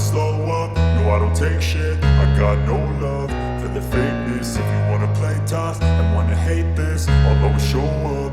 slow up, no I don't take shit. I got no love for the fakeness. If you wanna play tough and wanna hate this, I'll always show up.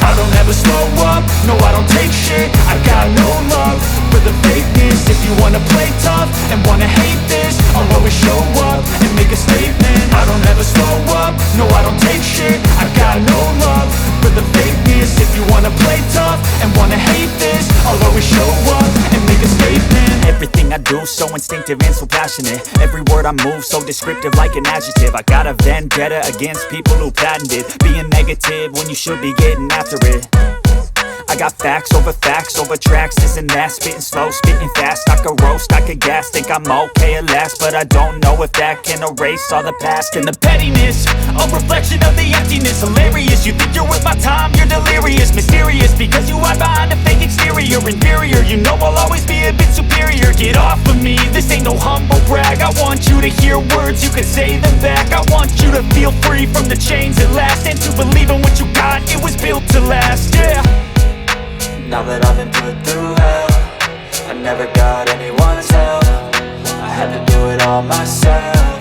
I don't ever slow up, no I don't take shit. I got no love for the fakeness. If you wanna play tough and wanna hate this, I'll always show up and make a statement. I don't ever slow up, no I don't take shit. I got no love for the fakeness. If you wanna play tough and wanna hate this, I'll always show up and make a statement. Everything I do so instinctive and so passionate. Every word I move so descriptive like an adjective. I got a vendetta against people who patented being negative when you should be getting after it. I got facts over tracks, this and that. Spitting slow, spitting fast, I could roast, I could gas. Think I'm okay at last, but I don't know if that can erase all the past. And the pettiness, a reflection of the emptiness. Hilarious, you think you're worth my time, you're delirious. Mysterious, because you hide behind a fake exterior. Inferior, you know I'll always be a bit superior. Get off of me, this ain't no humble brag. I want you to hear words, you can say them back. I want you to feel free from the chains at last, and to believe in what you got, it was built to last, yeah. Now that I've been put through hell, I never got anyone's help. I had to do it all myself.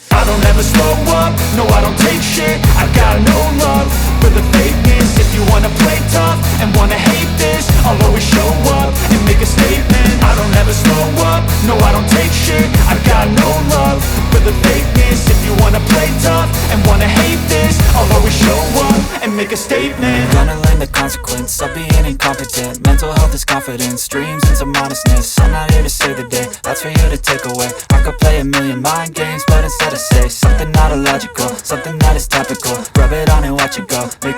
I don't ever slow up, no I don't take shit. I got no love for the fakeness. If you wanna play tough and wanna hate this, I'll always show up and make a statement. I don't ever slow up, no I don't take shit. I got no love for the fakeness. If you wanna play tough and wanna hate this, I'll always show up and make a statement. Gonna learn the consequence of being incompetent. Mental health is confidence, dreams and some modestness. I'm not here to save the day, that's for you to take away. I could play a million mind games, but instead I say something not illogical, something that is topical. Rub it on and watch it go, make a